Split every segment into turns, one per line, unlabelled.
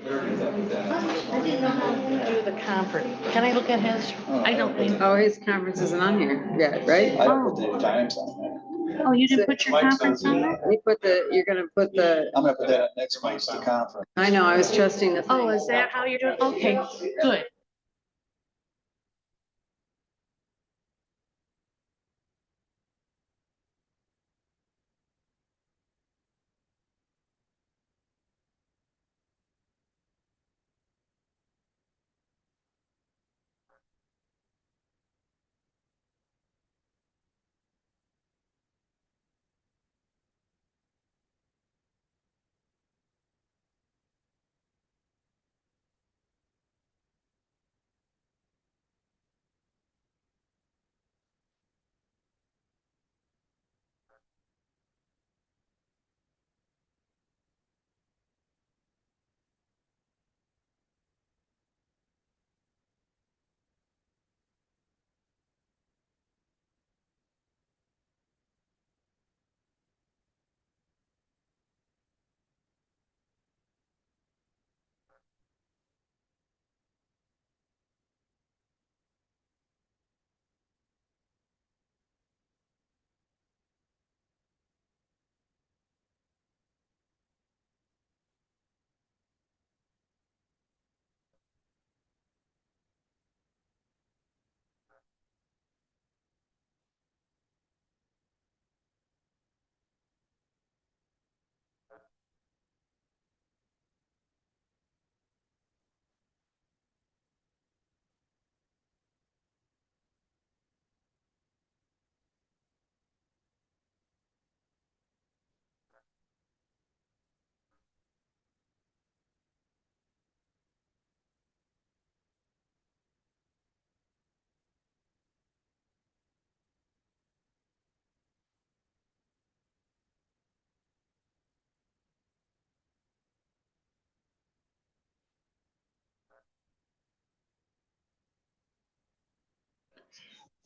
I didn't know how to do the conference. Can I look at his? I don't think.
Oh, his conference isn't on here yet, right?
I don't put the times on there.
Oh, you didn't put your conference on there?
You put you're gonna put
I'm gonna put that on next month's the conference.
I know, I was trusting the
Oh,
thing.
is that how you're doing? Okay, good.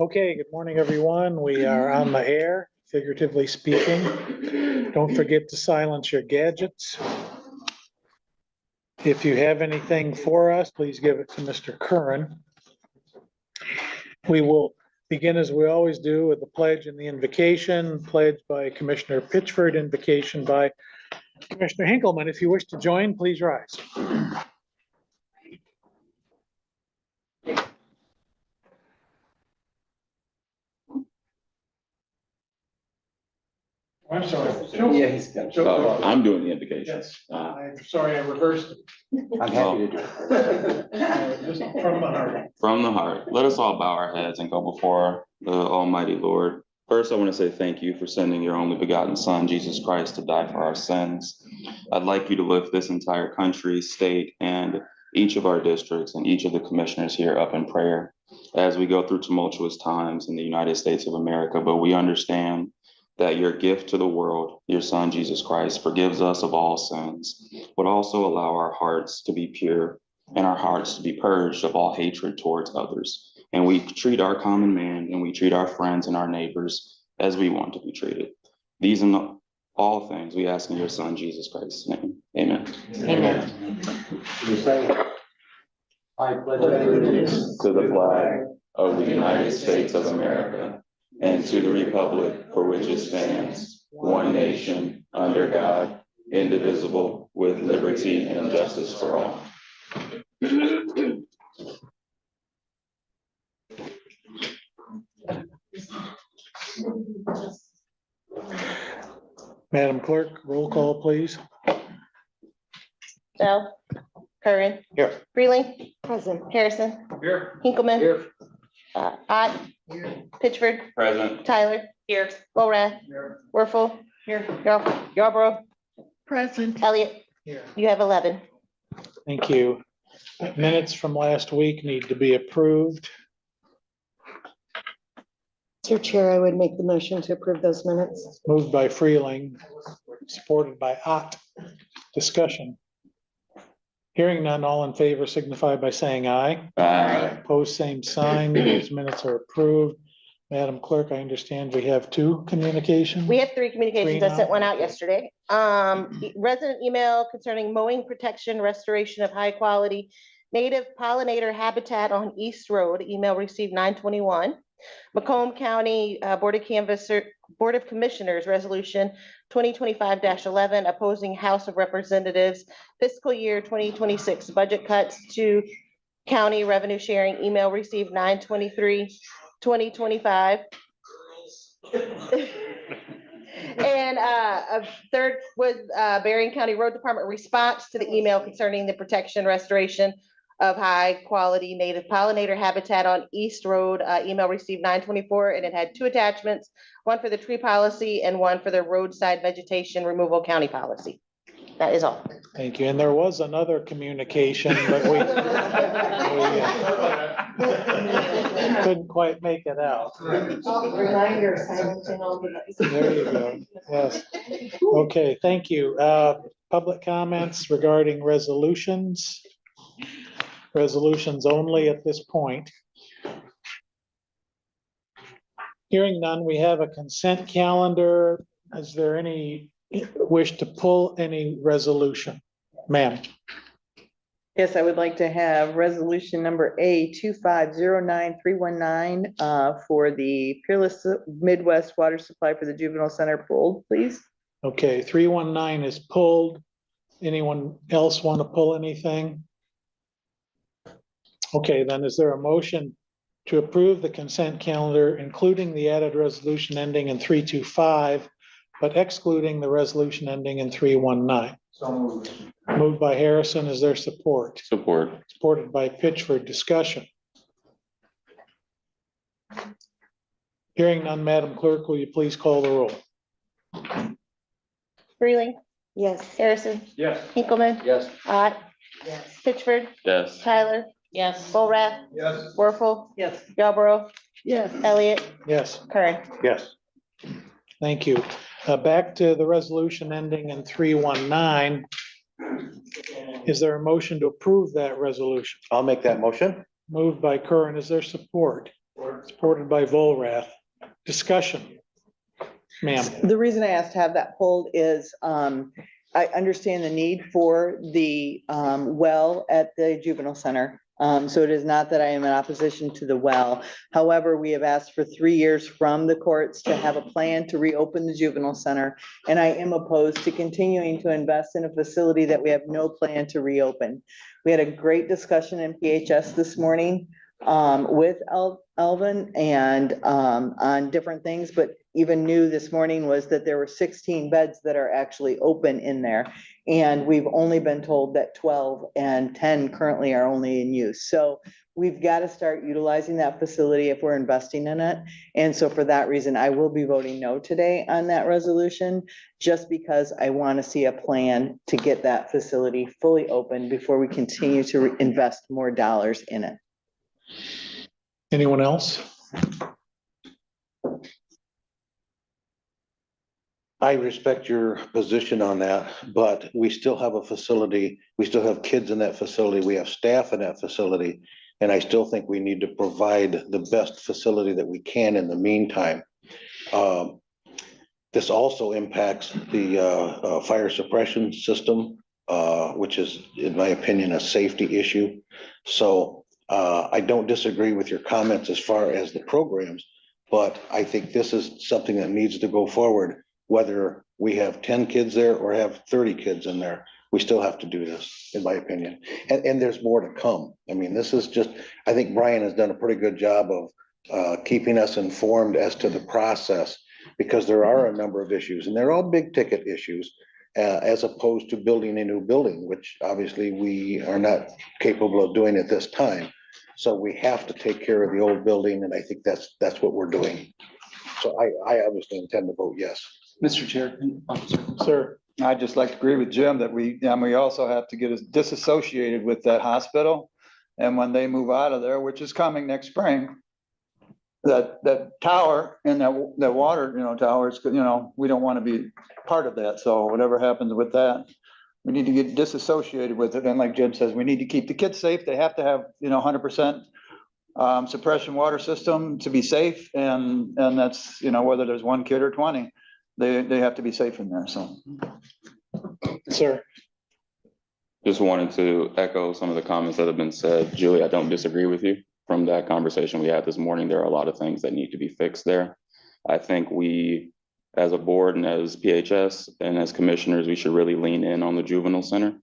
Okay, good morning, everyone. We are on the air, figuratively speaking. Don't forget to silence your gadgets. If you have anything for us, please give it to Mr. Curran. We will begin as we always do with the pledge and the invocation, pledge by Commissioner Pitchford, invocation by Commissioner Hinkleman. If you wish to join, please rise. I'm sorry.
Yeah, he's got.
I'm doing the invocations.
I'm sorry, I reversed
I'm happy to do it.
it. Just from the heart.
From the heart, let us all bow our heads and go before the Almighty Lord. First, I want to say thank you for sending your only begotten Son, Jesus Christ, to die for our sins. I'd like you to lift this entire country, state, and each of our districts and each of the commissioners here up in prayer as we go through tumultuous times in the United States of America. But we understand that your gift to the world, your Son, Jesus Christ, forgives us of all sins, but also allow our hearts to be pure and our hearts to be purged of all hatred towards others. And we treat our common man and we treat our friends and our neighbors as we want to be treated. These and all things we ask in your Son, Jesus Christ's name. Amen.
Amen.
I pledge allegiance
To the flag of the United States of America and to the republic for which it stands, one nation, under God, indivisible, with liberty and justice for all.
Madam Clerk, roll call, please.
Bell. Curran.
Here.
Freeling. Present. Harrison.
Here.
Hinkleman.
Here.
Ott. Pitchford.
Present.
Tyler. Here. Borath.
Here.
Werfel. Here. Yarborough.
Present.
Elliott.
Here.
You have 11.
Thank you. Minutes from last week need to be approved.
Mr. Chair, I would make the motion to approve those minutes.
Moved by Freeling, supported by Ott. Discussion. Hearing none, all in favor signify by saying aye.
Aye.
Opposed, same sign. Those minutes are approved. Madam Clerk, I understand we have two communications.
We have three communications.
Three
I sent
now?
one out yesterday. Resident email concerning mowing protection, restoration of high quality native pollinator habitat on East Road. Email received 9/21. Macomb County Board of Commissioners Resolution 2025-11 opposing House of Representatives fiscal year 2026 budget cuts to county revenue sharing. Email received 9/23/2025. And a third was Berrien County Road Department response to the email concerning the protection restoration of high quality native pollinator habitat on East Road. Email received 9/24, and it had two attachments, one for the tree policy and one for the roadside vegetation removal county policy. That is all.
Thank you. And there was another communication, but we couldn't quite make it out.
Reminder.
There you go. Yes. Okay, thank you. Public comments regarding resolutions? Resolutions only at this point. Hearing none, we have a consent calendar. Is there any wish to pull any resolution? Ma'am.
Yes, I would like to have resolution number A 2509319 for the Peerless Midwest Water Supply for the Juvenile Center pulled, please.
Okay, 319 is pulled. Anyone else want to pull anything? Okay, then is there a motion to approve the consent calendar, including the added resolution ending in 325, but excluding the resolution ending in 319?
So moved.
Moved by Harrison. Is there support?
Support.
Supported by Pitchford. Discussion. Hearing none, Madam Clerk, will you please call the roll?
Freeling,
Yes.
Harrison,
Yes.
Hinkleman,
Yes.
Ott, Pittsford,
Yes.
Tyler,
Yes.
Bullrath,
Yes.
Werfel,
Yes.
Yarborough,
Yes.
Elliott,
Yes.
Kern.
Yes.
Thank you. Back to the resolution ending in 319. Is there a motion to approve that resolution?
I'll make that motion.
Moved by Curran. Is there support? Supported by Volrath. Discussion. Ma'am.
The reason I asked to have that pulled is I understand the need for the well at the juvenile center. So it is not that I am in opposition to the well. However, we have asked for 3 years from the courts to have a plan to reopen the juvenile center. And I am opposed to continuing to invest in a facility that we have no plan to reopen. We had a great discussion in PHS this morning with Elvin and on different things, but even new this morning was that there were 16 beds that are actually open in there. And we've only been told that 12 and 10 currently are only in use. So we've got to start utilizing that facility if we're investing in it. And so for that reason, I will be voting no today on that resolution, just because I want to see a plan to get that facility fully open before we continue to invest more dollars in it.
Anyone else?
I respect your position on that, but we still have a facility, we still have kids in that facility, we have staff in that facility. And I still think we need to provide the best facility that we can in the meantime. This also impacts the fire suppression system, which is, in my opinion, a safety issue. So I don't disagree with your comments as far as the programs, but I think this is something that needs to go forward. Whether we have 10 kids there or have 30 kids in there, we still have to do this, in my opinion. And there's more to come. I mean, this is just, I think Brian has done a pretty good job of keeping us informed as to the process, because there are a number of issues, and they're all big ticket issues, as opposed to building a new building, which obviously we are not capable of doing at this time. So we have to take care of the old building, and I think that's what we're doing. So I obviously intend to vote yes.
Mr. Chair.
Sir.
I'd just like to agree with Jim that we also have to get us disassociated with that hospital. And when they move out of there, which is coming next spring, that tower and that water, towers, we don't want to be part of that. So whatever happens with that, we need to get disassociated with it. And like Jim says, we need to keep the kids safe. They have to have, 100% suppression water system to be safe, and that's, you know, whether there's one kid or 20, they have to be safe in there, so.
Sir,
Just wanted to echo some of the comments that have been said. Julie, I don't disagree with you. From that conversation we had this morning, there are a lot of things that need to be fixed there. I think we, as a board and as PHS and as commissioners, we should really lean in on the juvenile center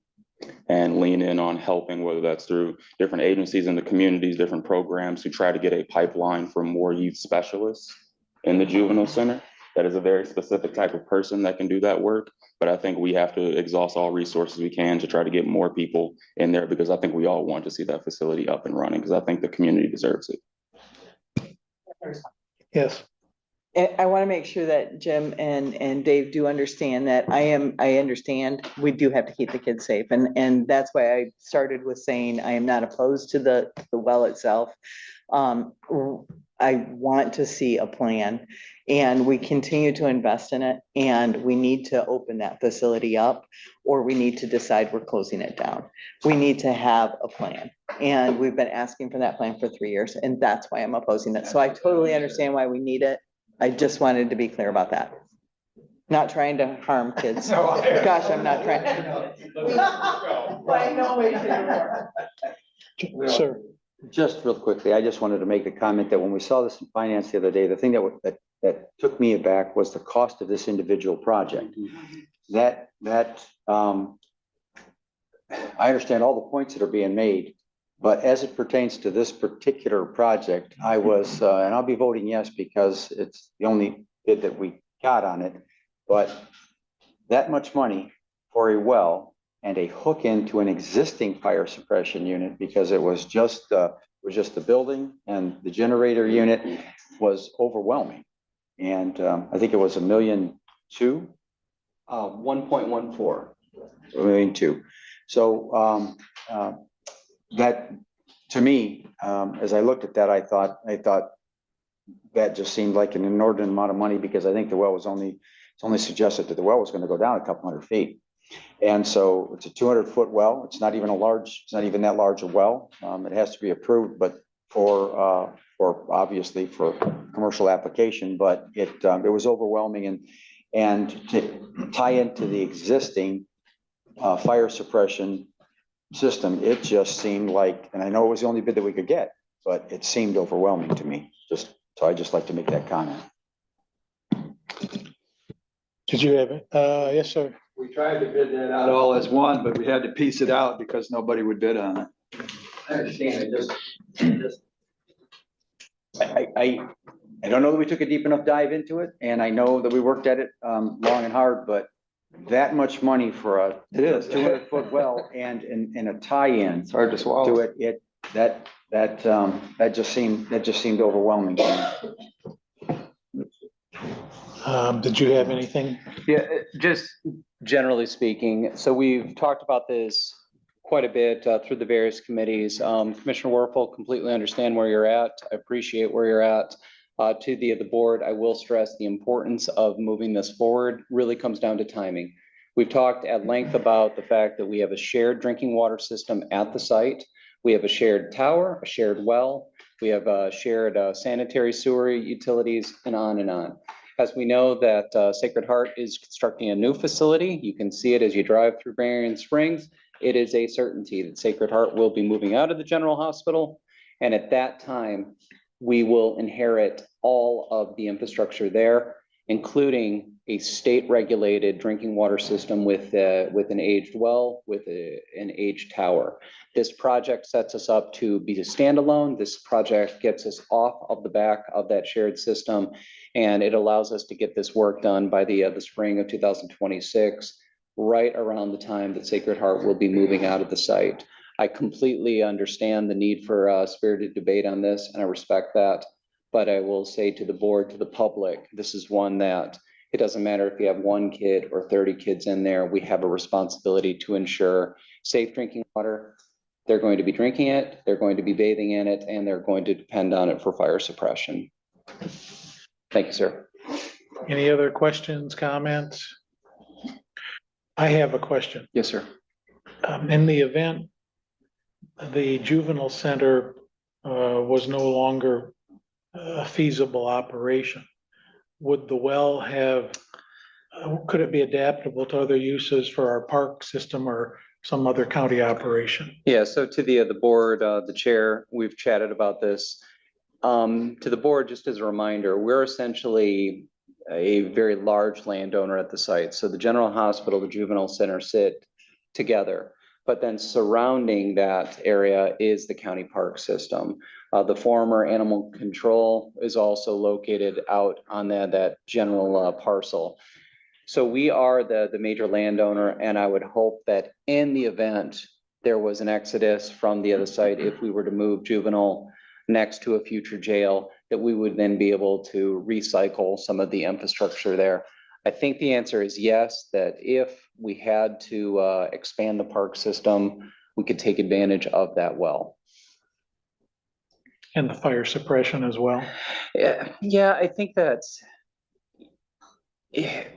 and lean in on helping, whether that's through different agencies in the communities, different programs, to try to get a pipeline for more youth specialists in the juvenile center. That is a very specific type of person that can do that work. But I think we have to exhaust all resources we can to try to get more people in there, because I think we all want to see that facility up and running, because I think the community deserves it.
yes,
And I want to make sure that Jim and Dave do understand that I understand we do have to keep the kids safe. And that's why I started with saying I am not opposed to the well itself. I want to see a plan, and we continue to invest in it, and we need to open that facility up, or we need to decide we're closing it down. We need to have a plan, and we've been asking for that plan for 3 years, and that's why I'm opposing it. So I totally understand why we need it. I just wanted to be clear about that. Not trying to harm kids. Gosh, I'm not trying.
sir,
Just real quickly, I just wanted to make the comment that when we saw this in finance the other day, the thing that took me aback was the cost of this individual project. I understand all the points that are being made, but as it pertains to this particular project, I was, and I'll be voting yes because it's the only bid that we got on it. But that much money for a well and a hook into an existing fire suppression unit, because it was just the building and the generator unit, was overwhelming. And I think it was $1.2 million. 1.14. $1.2 million. So that, to me, as I looked at that, I thought that just seemed like an inordinate amount of money, because I think the well was it's only suggested that the well was going to go down a couple hundred feet. And so it's a 200-foot well. It's not even that large a well. It has to be approved, but for obviously for commercial application, but it was overwhelming, and to tie into the existing fire suppression system, it just seemed like, and I know it was the only bid that we could get, but it seemed overwhelming to me. So I just like to make that comment.
did you have it? Yes, sir.
We tried to bid that out all as one, but we had to piece it out because nobody would bid on it.
I understand. I don't know that we took a deep enough dive into it, and I know that we worked at it long and hard, but that much money for a 200-foot well and a tie-in.
It's hard to swallow.
To it, that just seemed overwhelming to me.
Did you have anything?
Yeah, just generally speaking, so we've talked about this quite a bit through the various committees. Commissioner Werfel, completely understand where you're at. I appreciate where you're at. To the board, I will stress the importance of moving this forward really comes down to timing. We've talked at length about the fact that we have a shared drinking water system at the site. We have a shared tower, a shared well. We have a shared sanitary sewer utilities, and on and on. As we know that Sacred Heart is constructing a new facility, you can see it as you drive through Marion Springs. It is a certainty that Sacred Heart will be moving out of the general hospital. And at that time, we will inherit all of the infrastructure there, including a state-regulated drinking water system with an aged well, with an aged tower. This project sets us up to be a standalone. This project gets us off of the back of that shared system, and it allows us to get this work done by the spring of 2026, right around the time that Sacred Heart will be moving out of the site. I completely understand the need for spirited debate on this, and I respect that. But I will say to the board, to the public, this is one that it doesn't matter if you have 1 kid or 30 kids in there. We have a responsibility to ensure safe drinking water. They're going to be drinking it, they're going to be bathing in it, and they're going to depend on it for fire suppression. Thank you, sir.
Any other questions, comments? I have a question.
Yes, sir.
In the event the juvenile center was no longer a feasible operation, would the well have, could it be adaptable to other uses for our park system or some other county operation?
Yeah, so to the board, the chair, we've chatted about this. To the board, just as a reminder, we're essentially a very large landowner at the site. So the general hospital, the juvenile center sit together, but then surrounding that area is the county park system. The former animal control is also located out on that general parcel. So we are the major landowner, and I would hope that in the event there was an exodus from the other site, if we were to move juvenile next to a future jail, that we would then be able to recycle some of the infrastructure there. I think the answer is yes, that if we had to expand the park system, we could take advantage of that well.
And the fire suppression as well?
Yeah, I think that's,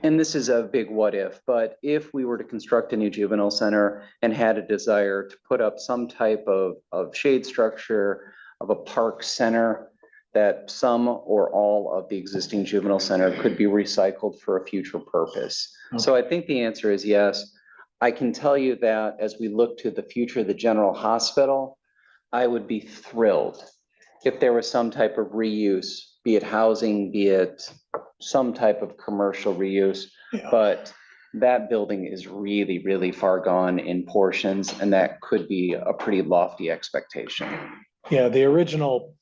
and this is a big what if, but if we were to construct a new juvenile center and had a desire to put up some type of shade structure of a park center, that some or all of the existing juvenile center could be recycled for a future purpose. So I think the answer is yes. I can tell you that as we look to the future of the general hospital, I would be thrilled if there was some type of reuse, be it housing, be it some type of commercial reuse. But that building is really, really far gone in portions, and that could be a pretty lofty expectation.
Yeah, the original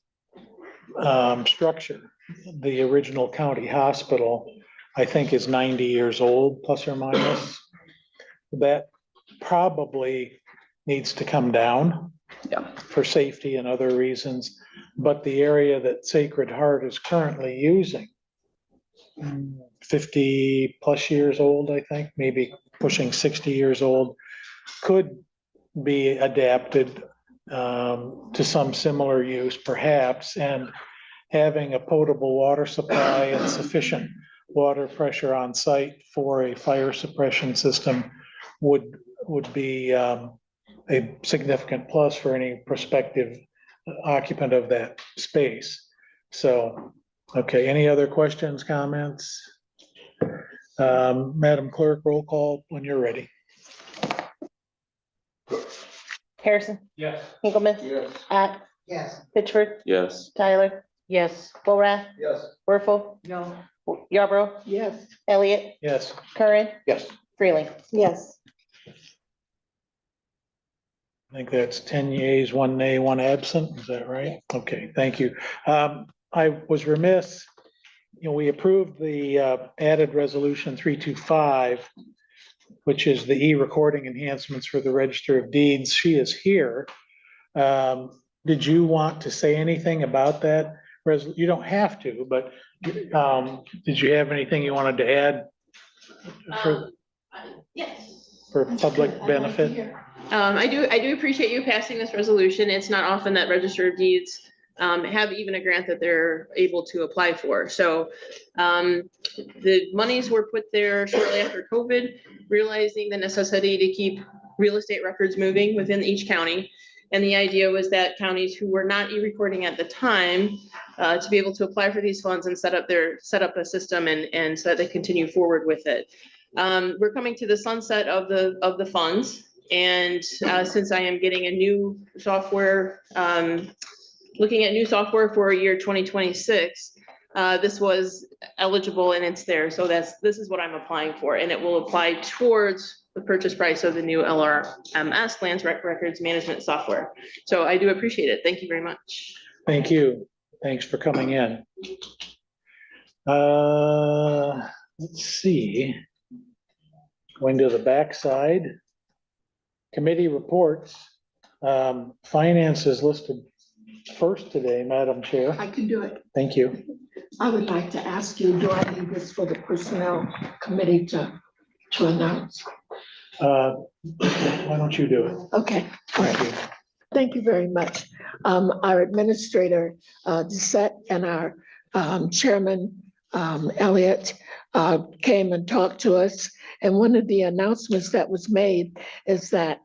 structure, the original county hospital, I think is 90 years old, plus or minus. That probably needs to come down.
Yeah.
For safety and other reasons, but the area that Sacred Heart is currently using, 50 plus years old, I think, maybe pushing 60 years old, could be adapted to some similar use perhaps, and having a potable water supply and sufficient water pressure on site for a fire suppression system would be a significant plus for any prospective occupant of that space. So, okay, any other questions, comments? Madam Clerk, roll call when you're ready.
Harrison,
Yes.
Hinkleman.
Yes.
At.
Yes.
Pittsford,
Yes.
Tyler,
Yes.
Borath,
Yes.
Werfel,
No.
Yarborough,
Yes.
Elliott,
Yes.
Curran,
Yes.
Freeling.
Yes.
I think that's 10 yeas, 1 nay, 1 absent. Is that right? Okay, thank you. I was remiss, we approved the added resolution 325, which is the e-recording enhancements for the Register of Deeds. She is here. Did you want to say anything about that? You don't have to, but did you have anything you wanted to add
Yes.
for public benefit?
I do appreciate you passing this resolution. It's not often that Register of Deeds have even a grant that they're able to apply for. So the monies were put there shortly after COVID, realizing the necessity to keep real estate records moving within each county. And the idea was that counties who were not e-recording at the time to be able to apply for these funds and set up a system and so that they continue forward with it. We're coming to the sunset of the funds. And since I am getting a new software, looking at new software for year 2026, this was eligible and it's there. So this is what I'm applying for, and it will apply towards the purchase price of the new LRMS, Lands Records Management Software. So I do appreciate it. Thank you very much.
Thank you. Thanks for coming in. Let's see. Going to the backside. Committee reports. Finance is listed first today, Madam Chair.
I can do it.
Thank you.
I would like to ask you, do I need this for the Personnel Committee to announce?
Why don't you do it?
Okay, all
Thank
right.
you.
Thank you very much. Our administrator, Dissette, and our chairman, Elliott, came and talked to us. And one of the announcements that was made is that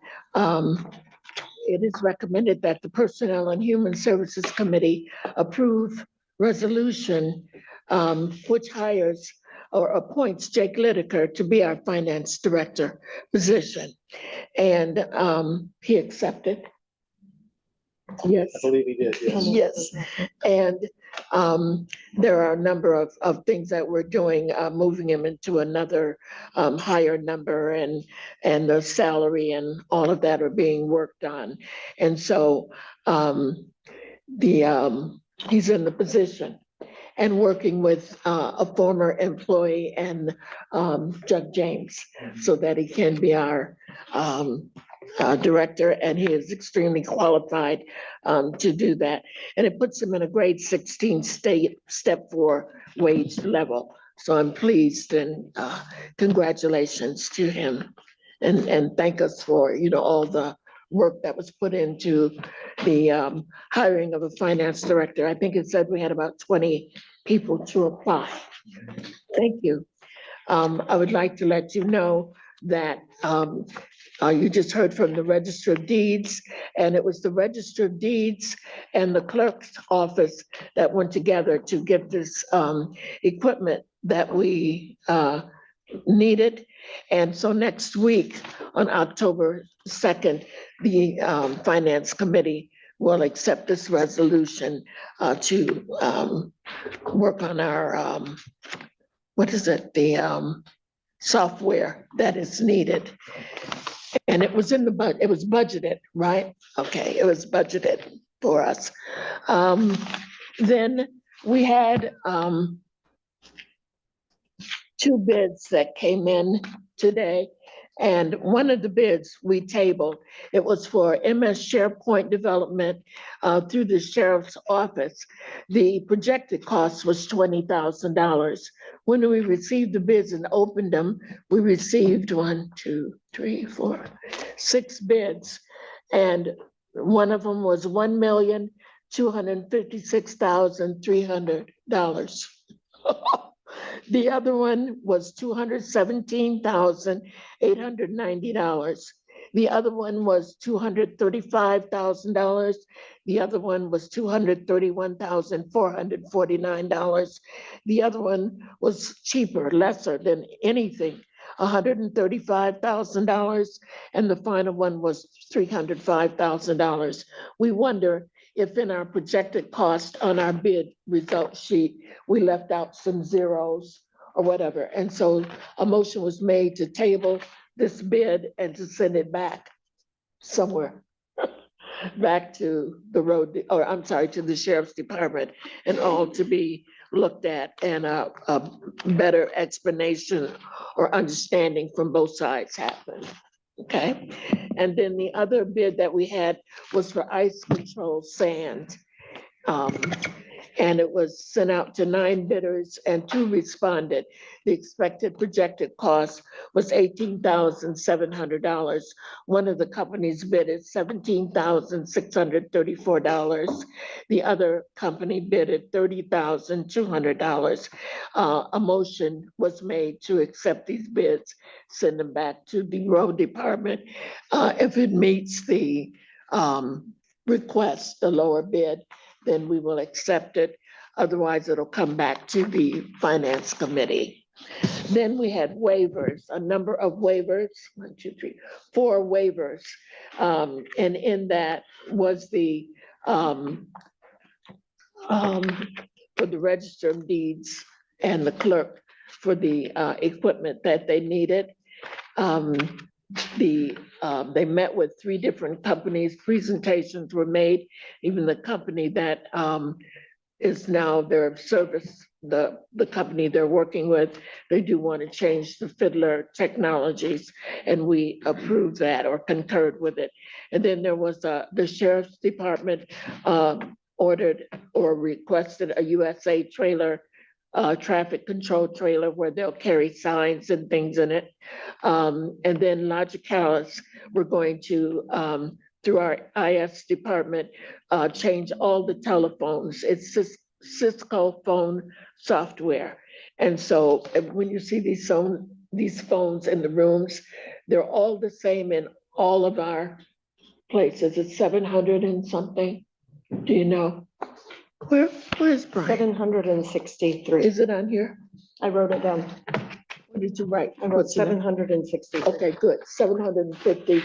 it is recommended that the Personnel and Human Services Committee approve resolution which hires or appoints Jake Lideker to be our finance director position. And he accepted. Yes.
I believe he did, yes.
Yes, and there are a number of things that we're doing, moving him into another higher number, and the salary and all of that are being worked on. And so he's in the position and working with a former employee and Judge James, so that he can be our director, and he is extremely qualified to do that. And it puts him in a grade 16 step 4 wage level. So I'm pleased, and congratulations to him. And thank us for, all the work that was put into the hiring of a finance director. I think it said we had about 20 people to apply. Thank you. I would like to let you know that you just heard from the Register of Deeds, and it was the Register of Deeds and the clerk's office that went together to get this equipment that we needed. And so next week, on October 2nd, the Finance Committee will accept this resolution to work on our, what is it, the software that is needed. And it was in the it was budgeted, right? Okay, it was budgeted for us. Then we had 2 bids that came in today. And one of the bids we tabled, it was for MS SharePoint development through the sheriff's office. The projected cost was $20,000. When we received the bids and opened them, we received 6 bids. And one of them was $1,256,300. The other one was $217,890. The other one was $235,000. The other one was $231,449. The other one was cheaper, lesser than anything, $135,000. And the final one was $305,000. We wonder if in our projected cost on our bid result sheet, we left out some zeros or whatever. And so a motion was made to table this bid and to send it back somewhere, back to the road, or I'm sorry, to the sheriff's department, and all to be looked at, and a better explanation or understanding from both sides happen. Okay, and then the other bid that we had was for ice control sand. And it was sent out to 9 bidders and 2 responded. The expected projected cost was $18,700. One of the companies bid at $17,634. The other company bid at $30,200. A motion was made to accept these bids, send them back to the road department. If it meets the request, the lower bid, then we will accept it. Otherwise, it'll come back to the Finance Committee. Then we had waivers, a number of waivers, 1, 2, 3, 4 waivers. And in that was the, for the Register of Deeds and the clerk for the equipment that they needed. They met with 3 different companies, presentations were made. Even the company that is now their service, the company they're working with, they do want to change the Fiddler Technologies, and we approved that or concurred with it. And then there was the Sheriff's Department ordered or requested a USA trailer, traffic control trailer where they'll carry signs and things in it. And then Logicalis, we're going to, through our IS department, change all the telephones. It's Cisco phone software. And so when you see these phones in the rooms, they're all the same in all of our place? Is it 700 and something? Do you know? Where's Brian?
763.
Is it on here?
I wrote it down.
What did you write?
I wrote
What's in it?
763.
Okay, good. 750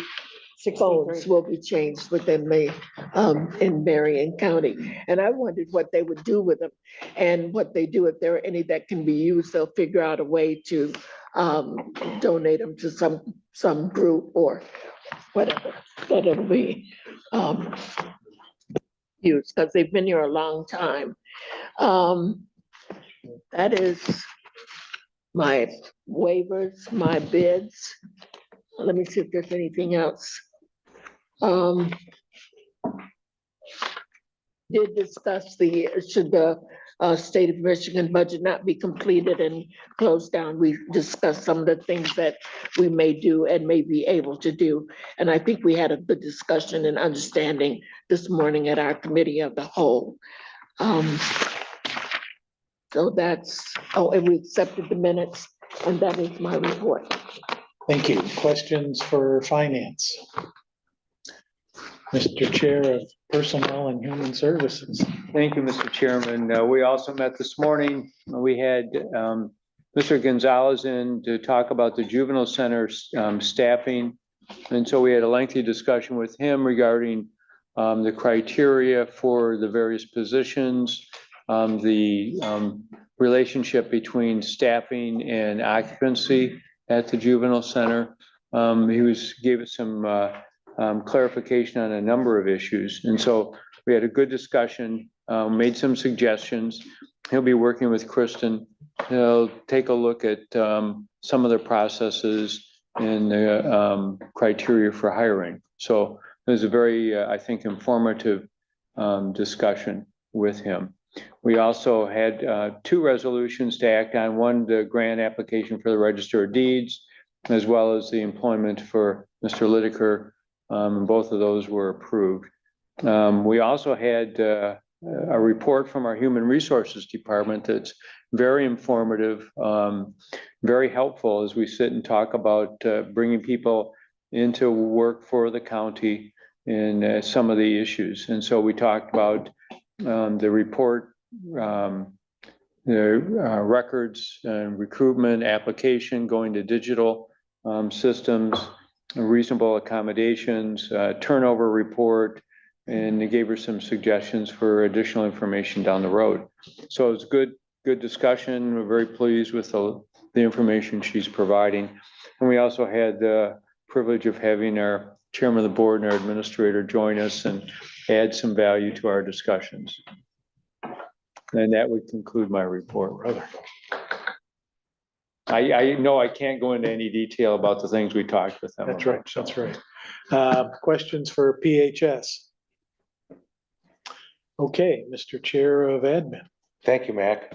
phones will be changed within the, in Marion County. And I wondered what they would do with them and what they do if there are any that can be used. They'll figure out a way to donate them to some group or whatever, that it'll be used, because they've been here a long time. That is my waivers, my bids. Let me see if there's anything else. Did discuss should the state of Michigan budget not be completed and closed down. We discussed some of the things that we may do and may be able to do. And I think we had a good discussion and understanding this morning at our committee of the whole. So that's, and we accepted the minutes, and that is my report.
Thank you. Questions for finance? Mr. Chair of Personnel and Human Services.
Thank you, Mr. Chairman. We also met this morning. We had Mr. Gonzalez in to talk about the juvenile center staffing. And so we had a lengthy discussion with him regarding the criteria for the various positions, the relationship between staffing and occupancy at the juvenile center. He gave us some clarification on a number of issues. And so we had a good discussion, made some suggestions. He'll be working with Kristen. He'll take a look at some of the processes and the criteria for hiring. So it was a very, I think, informative discussion with him. We also had two resolutions to act on. One, the grant application for the Register of Deeds, as well as the employment for Mr. Lideker. Both of those were approved. We also had a report from our Human Resources Department that's very informative, very helpful as we sit and talk about bringing people into work for the county and some of the issues. And so we talked about the report, the records and recruitment application going to digital systems, reasonable accommodations, turnover report, and they gave her some suggestions for additional information down the road. So it's good discussion. We're very pleased with the information she's providing. And we also had the privilege of having our chairman of the board and our administrator join us and add some value to our discussions. And that would conclude my report, brother. I know I can't go into any detail about the things we talked with them.
That's right, that's right. Questions for PHS? Okay, Mr. Chair of Admin.
Thank you, Mac.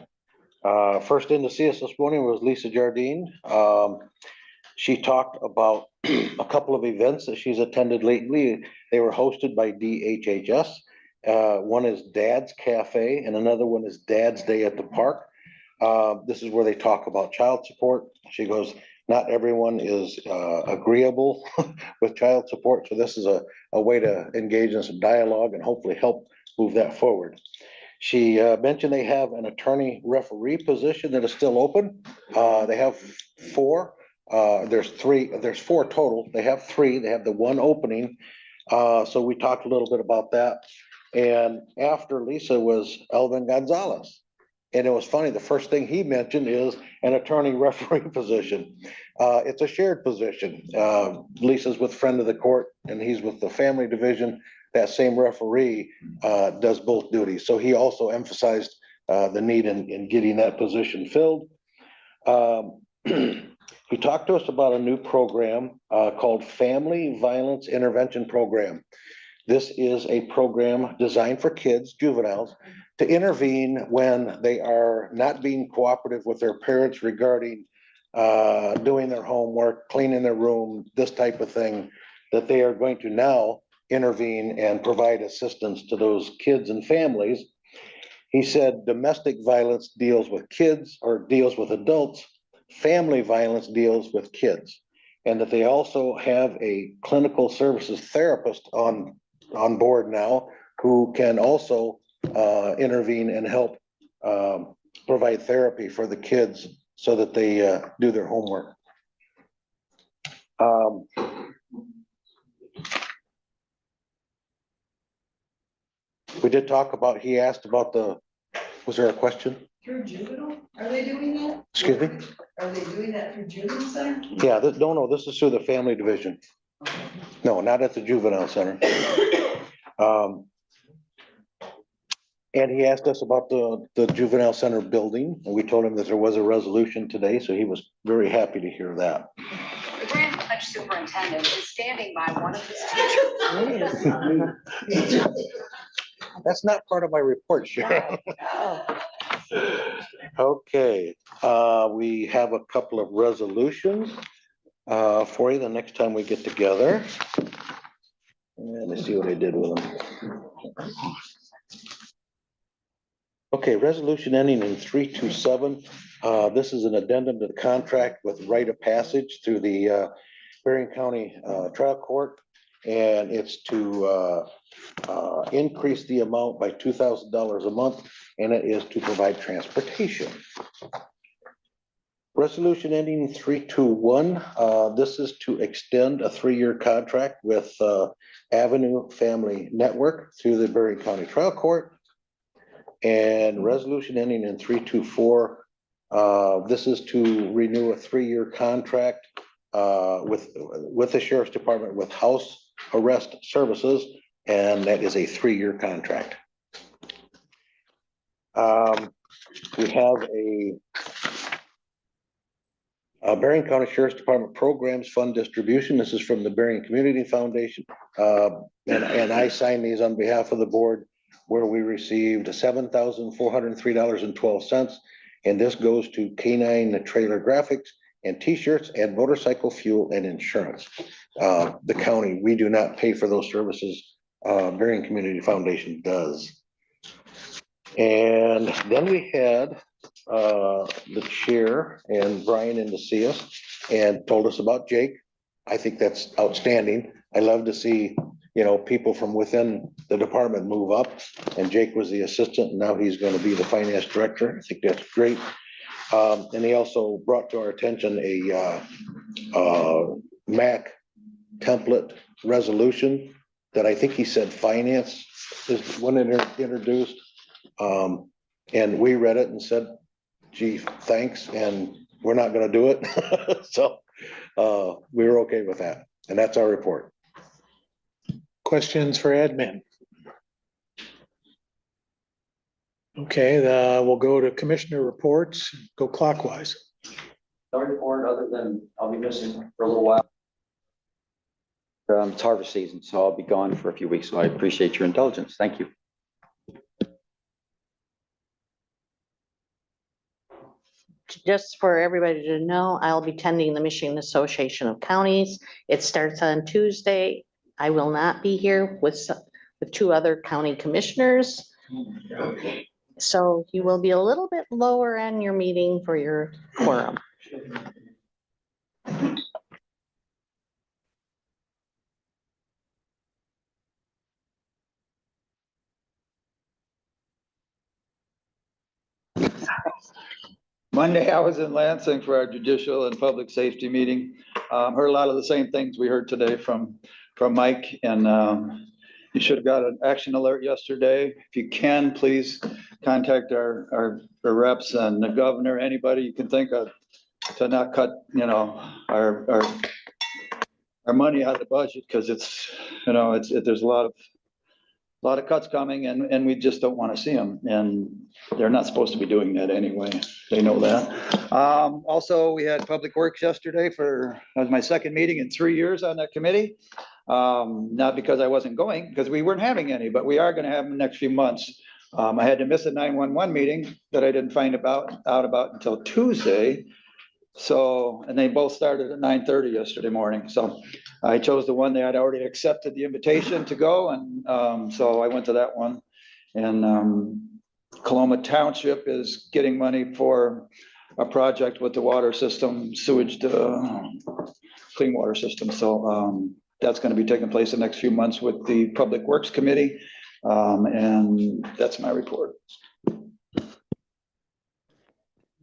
First in to see us this morning was Lisa Jardine. She talked about a couple of events that she's attended lately. They were hosted by DHHS. One is Dad's Cafe and another one is Dad's Day at the Park. This is where they talk about child support. She goes, not everyone is agreeable with child support. So this is a way to engage in some dialogue and hopefully help move that forward. She mentioned they have an attorney referee position that is still open. They have 4. There's 4 total. They have 3. They have the 1 opening. So we talked a little bit about that. And after Lisa was Elvin Gonzalez. And it was funny, the first thing he mentioned is an attorney referee position. It's a shared position. Lisa's with Friend of the Court and he's with the Family Division. That same referee does both duties. So he also emphasized the need in getting that position filled. He talked to us about a new program called Family Violence Intervention Program. This is a program designed for kids, juveniles, to intervene when they are not being cooperative with their parents regarding doing their homework, cleaning their room, this type of thing, that they are going to now intervene and provide assistance to those kids and families. He said domestic violence deals with kids or deals with adults. Family violence deals with kids. and that they also have a clinical services therapist on board now who can also intervene and help provide therapy for the kids so that they do their homework. We did talk about, he asked about was there a question?
Through juvenile, are they doing that?
Excuse me?
Are they doing that through juvenile center?
Yeah, no, this is through the family division. No, not at the juvenile center. And he asked us about the juvenile center building, and we told him that there was a resolution today, so he was very happy to hear that.
The Grand Punch superintendent is standing by one of his teachers.
That's not part of my report, Sharon. Okay, we have a couple of resolutions for you the next time we get together. And let's see what I did with them. Okay, resolution ending in 327. This is an addendum to the contract with right of passage through the Berrien County Trial Court. And it's to increase the amount by $2,000 a month, and it is to provide transportation. Resolution ending in 321. This is to extend a 3-year contract with Avenue Family Network through the Berrien County Trial Court. And resolution ending in 324. This is to renew a 3-year contract with the Sheriff's Department with House Arrest Services, and that is a 3-year contract. We have a Berrien County Sheriff's Department Programs Fund Distribution. This is from the Berrien Community Foundation. And I signed these on behalf of the board, where we received $7,403.12. And this goes to K9 Trailer Graphics and T-shirts and motorcycle fuel and insurance. The county, we do not pay for those services. Berrien Community Foundation does. And then we had the chair and Brian in to see us and told us about Jake. I think that's outstanding. I love to see, people from within the department move up, and Jake was the assistant, and now he's going to be the finance director. I think that's great. And he also brought to our attention a MAC template resolution that I think he said finance is when it introduced. And we read it and said, gee, thanks, and we're not going to do it. So we were okay with that. And that's our report.
Questions for admin? Okay, we'll go to commissioner reports, go clockwise.
No report other than I'll be missing for a little while. It's harvest season, so I'll be gone for a few weeks, so I appreciate your indulgence. Thank you.
Just for everybody to know, I'll be attending the Michigan Association of Counties. It starts on Tuesday. I will not be here with 2 other county commissioners. So you will be a little bit lower on your meeting for your quorum.
Monday, I was in Lansing for our judicial and public safety meeting. Heard a lot of the same things we heard today from Mike, and you should have got an action alert yesterday. If you can, please contact our reps and the governor, anybody you can think of, to not cut, our money out of the budget, because it's, there's a lot of cuts coming, and we just don't want to see them, and they're not supposed to be doing that anyway. They know that. Also, we had Public Works yesterday that was my second meeting in 3 years on that committee. Not because I wasn't going, because we weren't having any, but we are going to have them the next few months. I had to miss a 911 meeting that I didn't find out about until Tuesday. So, and they both started at 9:30 yesterday morning. So I chose the one that I'd already accepted the invitation to go. And so I went to that one. And Coloma Township is getting money for a project with the water system sewage clean water system. So that's going to be taking place the next few months with the Public Works Committee. And that's my report.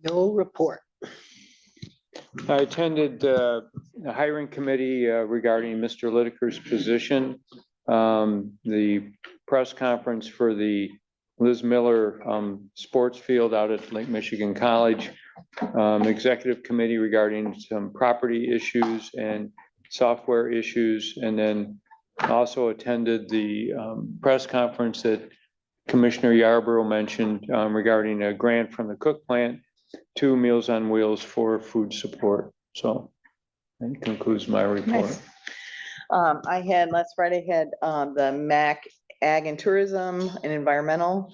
No report.
I attended the hiring committee regarding Mr. Liddiker's position. The press conference for the Liz Miller sports field out at Lake Michigan College. Executive committee regarding some property issues and software issues. And then also attended the press conference that Commissioner Yarborough mentioned regarding a grant from the Cook Plant to Meals on Wheels for food support. So that concludes my report.
Nice. Last Friday had the MAC Ag and Tourism and Environmental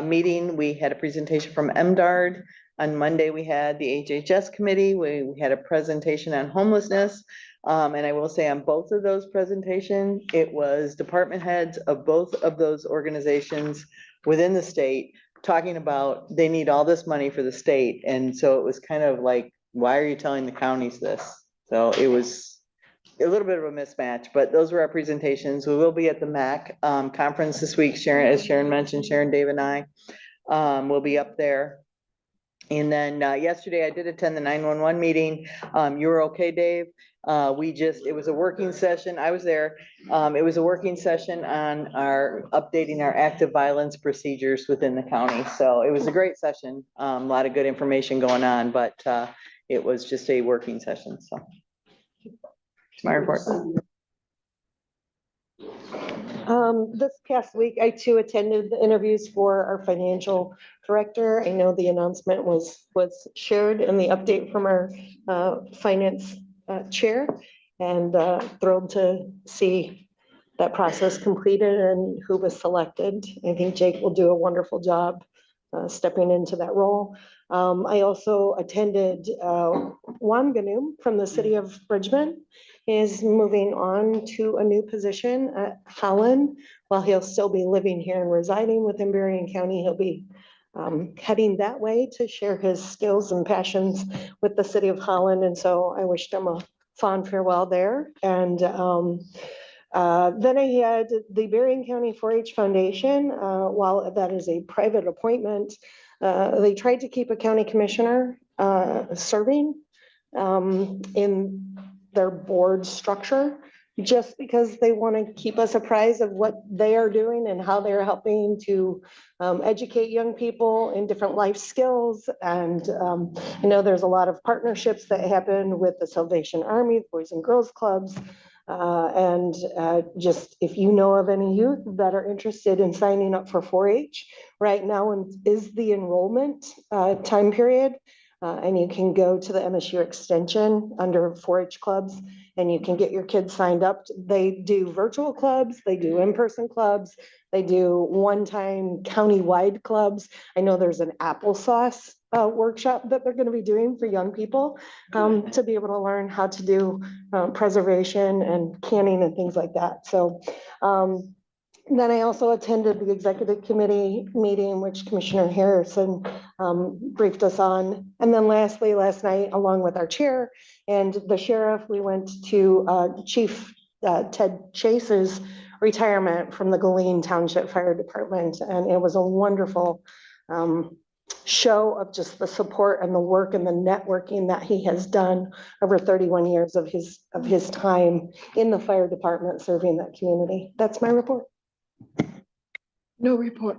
meeting. We had a presentation from MDARD. On Monday, we had the HHS committee. We had a presentation on homelessness. And I will say on both of those presentations, it was department heads of both of those organizations within the state talking about they need all this money for the state. And so it was kind of like, why are you telling the counties this? So it was a little bit of a mismatch, but those were our presentations. We will be at the MAC conference this week. Sharon, as Sharon mentioned, Sharon, Dave and I will be up there. And then yesterday I did attend the 911 meeting. You were okay, Dave? It was a working session. I was there. It was a working session on updating our active violence procedures within the county. So it was a great session. A lot of good information going on, but it was just a working session. So it's my report.
This past week, I too attended the interviews for our financial director. I know the announcement was shared in the update from our finance chair, and thrilled to see that process completed and who was selected. I think Jake will do a wonderful job stepping into that role. I also attended Juan Ganum from the city of Bridgman is moving on to a new position at Holland. While he'll still be living here and residing within Berrien County, he'll be heading that way to share his skills and passions with the city of Holland. And so I wished him a fond farewell there. And then I had the Berrien County 4-H Foundation. While that is a private appointment, they tried to keep a county commissioner serving in their board structure, just because they want to keep us apprised of what they are doing and how they're helping to educate young people in different life skills. And I know there's a lot of partnerships that happen with the Salvation Army, Boys and Girls Clubs. Just if you know of any youth that are interested in signing up for 4-H, right now is the enrollment time period. And you can go to the MSU Extension under 4-H clubs and you can get your kids signed up. They do virtual clubs, they do in-person clubs, they do one-time county-wide clubs. I know there's an applesauce workshop that they're going to be doing for young people to be able to learn how to do preservation and canning and things like that. So then I also attended the executive committee meeting, which Commissioner Harrison briefed us on. And then lastly, last night, along with our chair and the sheriff, we went to Chief Ted Chase's retirement from the Galeen Township Fire Department. And it was a wonderful show of just the support and the work and the networking that he has done over 31 years of his time in the fire department serving that community. That's my report.
No report.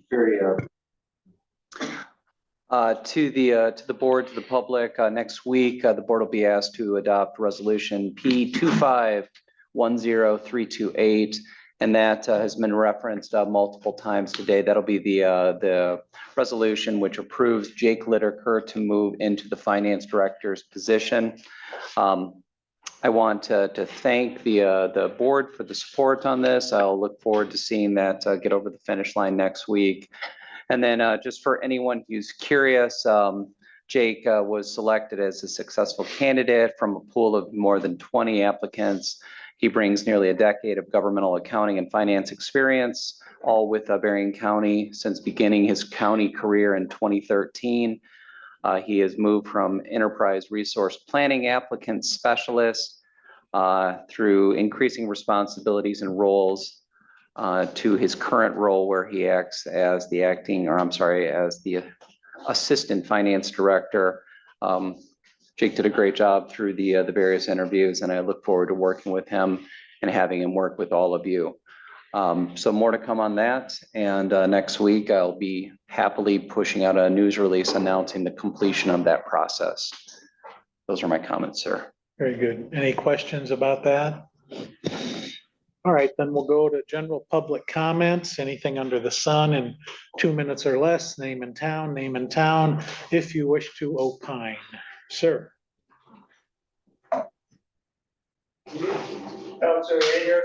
Very, to the board, to the public, next week, the board will be asked to adopt resolution P 2510328. And that has been referenced multiple times today. That'll be the resolution which approves Jake Liddiker to move into the finance director's position. I want to thank the board for the support on this. I'll look forward to seeing that get over the finish line next week. And then just for anyone who's curious, Jake was selected as a successful candidate from a pool of more than 20 applicants. He brings nearly a decade of governmental accounting and finance experience, all with Berrien County since beginning his county career in 2013. He has moved from enterprise resource planning applicant specialist through increasing responsibilities and roles to his current role where he acts as the as the assistant finance director. Jake did a great job through the various interviews, and I look forward to working with him and having him work with all of you. So more to come on that. And next week, I'll be happily pushing out a news release announcing the completion of that process. Those are my comments, sir.
Very good. Any questions about that? All right, then we'll go to general public comments, anything under the sun in 2 minutes or less, name and town, if you wish to opine. Sir.
Counselor Rader.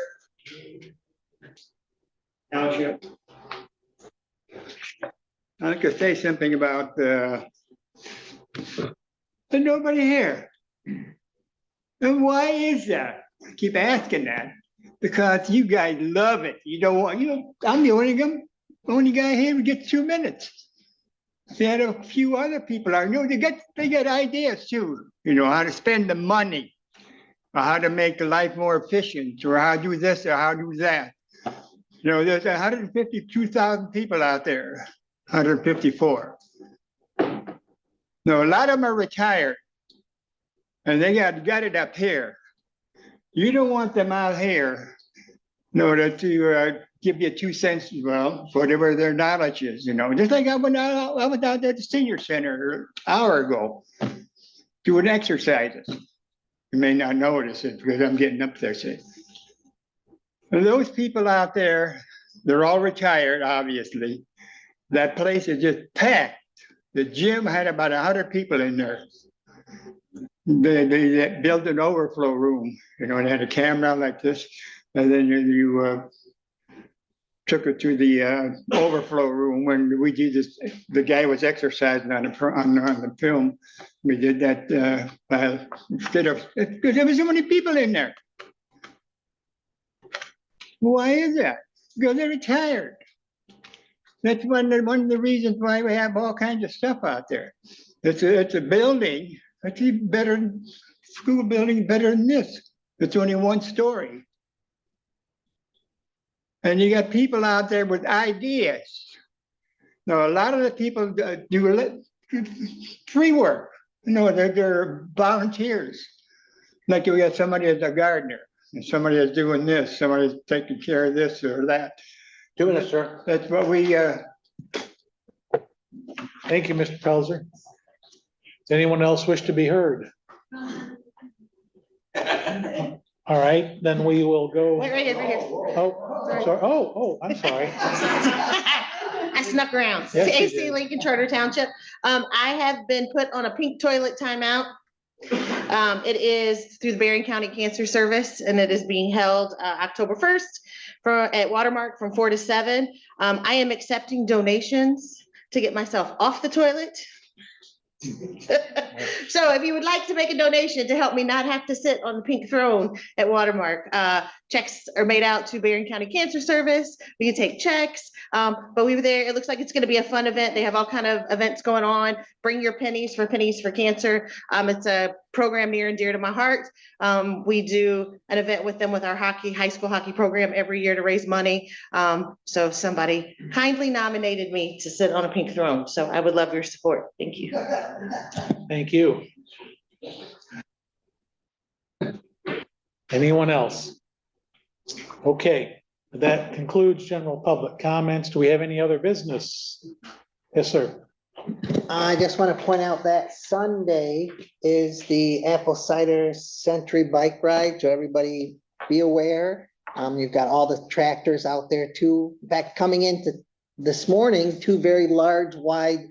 Township. I'd like to say something about there's nobody here. And why is that? I keep asking that. Because you guys love it. You don't want, I'm the only guy here who gets 2 minutes. They had a few other people I know, they get ideas too, how to spend the money, or how to make the life more efficient, or how to do this, or how to do that. There's 152,000 people out there, 154. No, a lot of them are retired, and they got it up here. You don't want them out here, to give you 2 cents, well, whatever their knowledge is, just like I was out there at the senior center an hour ago doing exercises. You may not notice it because I'm getting up there. And those people out there, they're all retired, obviously. That place is just packed. The gym had about 100 people in there. They built an overflow room, and had a camera like this, and then you took it to the overflow room when we did this. The guy was exercising on the film. We did that because there was so many people in there. Why is that? Because they're retired. That's one of the reasons why we have all kinds of stuff out there. It's a building. It's even better, school building better than this. It's only 1 story. And you got people out there with ideas. Now, a lot of the people do free work. They're volunteers. Like you got somebody as a gardener, and somebody is doing this, somebody's taking care of this or that.
2 minutes, sir.
That's what we,
Thank you, Mr. Pelzer. Does anyone else wish to be heard? All right, then we will go.
Wait, right here.
Oh, sorry. Oh, I'm sorry.
I snuck around.
Yes, you
AC
did.
Lincoln Charter Township. I have been put on a pink toilet timeout. It is through the Berrien County Cancer Service, and it is being held October 1st at Watermark from 4 to 7. I am accepting donations to get myself off the toilet. So if you would like to make a donation to help me not have to sit on the pink throne at Watermark, checks are made out to Berrien County Cancer Service. We can take checks, but we were there. It looks like it's going to be a fun event. They have all kind of events going on. Bring your pennies for Cancer. It's a program near and dear to my heart. We do an event with them with our high school hockey program every year to raise money. So somebody kindly nominated me to sit on a pink throne. So I would love your support. Thank you.
Thank you. Anyone else? Okay, that concludes general public comments. Do we have any other business? Yes, sir.
I just want to point out that Sunday is the Apple Cider Century Bike Ride, so everybody be aware. You've got all the tractors out there too. In fact, coming into this morning, 2 very large, wide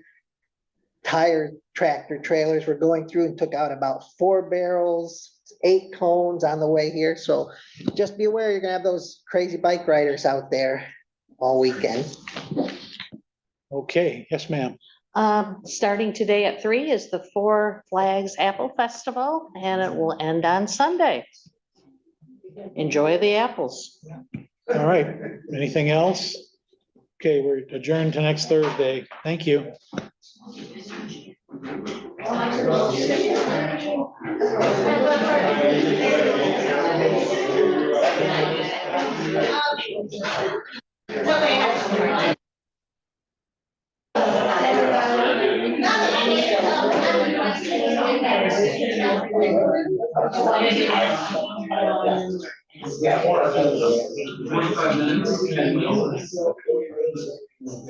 tire tractor trailers were going through and took out about 4 barrels, 8 cones on the way here. So just be aware, you're gonna have those crazy bike riders out there all weekend.
Okay, yes, ma'am.
Starting today at 3 is the Four Flags Apple Festival, and it will end on Sunday. Enjoy the apples.
All right, anything else? Okay, we're adjourned to next Thursday. Thank you.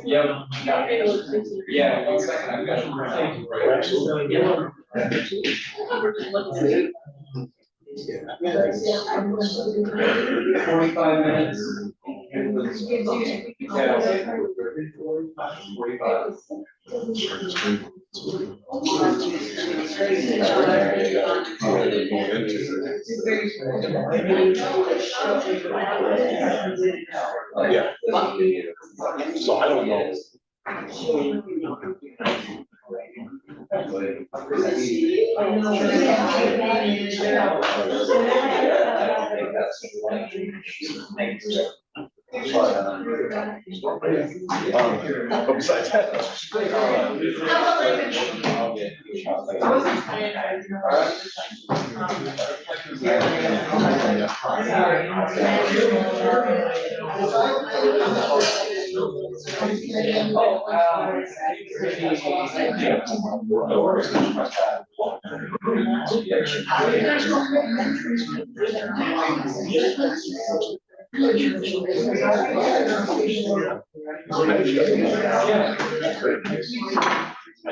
Yeah. So I don't know. Besides that, that's great.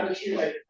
Yeah.